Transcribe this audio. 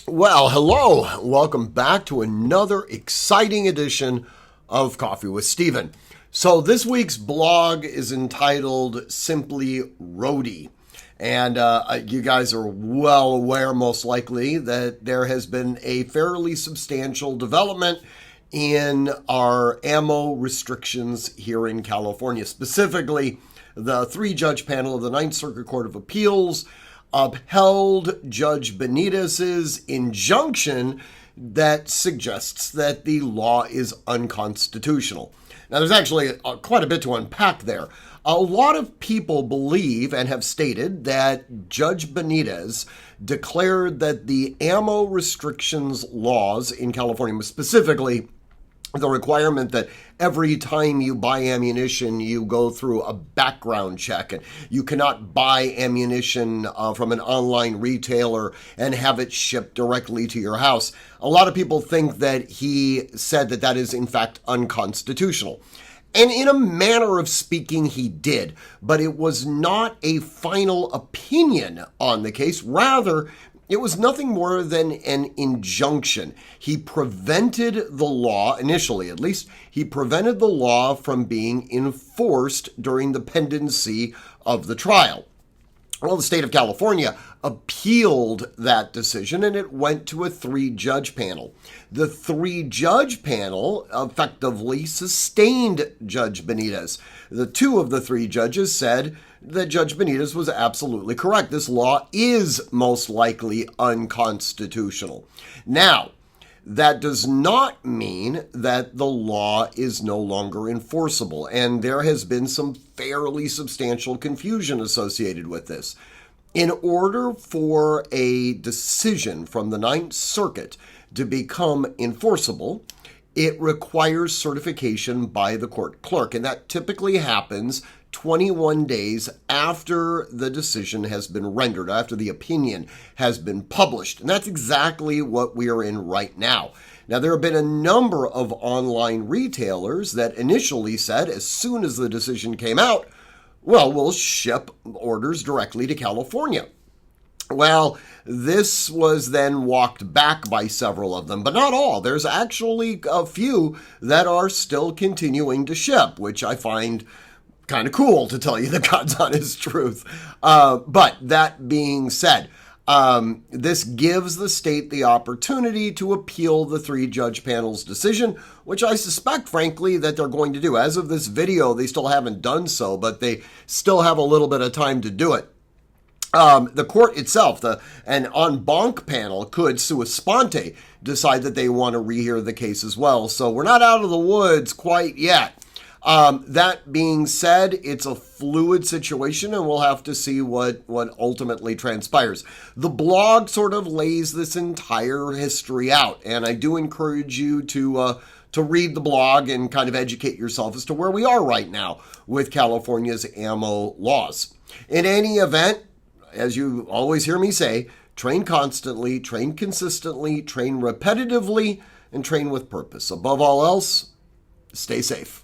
Well, hello. Welcome back to another exciting edition of Coffee with Stephen. So this week's blog is entitled simply Rhode. And you guys are well aware, most likely, that there has been a fairly substantial development in our ammo restrictions here in California. Specifically, the three-judge panel of the Ninth Circuit Court of Appeals upheld Judge Benitez's injunction that suggests that the law is unconstitutional. Now, there's actually quite a bit to unpack there. A lot of people believe and have stated that Judge Benitez declared that the ammo restrictions laws in California, specifically the requirement that every time you buy ammunition, you go through a background check, and you cannot buy ammunition from an online retailer and have it shipped directly to your house. A lot of people think that he said that that is in fact unconstitutional. And in a manner of speaking, he did, but it was not a final opinion on the case. Rather, it was nothing more than an injunction. He prevented the law, initially at least, he prevented the law from being enforced during the pendency of the trial. Well, the state of California appealed that decision, and it went to a three-judge panel. The three-judge panel effectively sustained Judge Benitez. The two of the three judges said that Judge Benitez was absolutely correct. This law is most likely unconstitutional. Now, that does not mean that the law is no longer enforceable, and there has been some fairly substantial confusion associated with this. In order for a decision from the Ninth Circuit to become enforceable, it requires certification by the court clerk, and that typically happens 21 days after the decision has been rendered, after the opinion has been published. And that's exactly what we are in right now. Now, there have been a number of online retailers that initially said, as soon as the decision came out, well, we'll ship orders directly to California. Well, this was then walked back by several of them, but not all. There's actually a few that are still continuing to ship, which I find kind of cool, to tell you the God's honest truth. But that being said, this gives the state the opportunity to appeal the three-judge panel's decision, which I suspect, frankly, that they're going to do. As of this video, they still haven't done so, but they still have a little bit of time to do it. The court itself, an en banc panel, could sua sponte decide that they want to rehear the case as well. So we're not out of the woods quite yet. That being said, it's a fluid situation, and we'll have to see what ultimately transpires. The blog sort of lays this entire history out, and I do encourage you to read the blog and kind of educate yourself as to where we are right now with California's ammo laws. In any event, as you always hear me say, train constantly, train consistently, train repetitively, and train with purpose. Above all else, stay safe.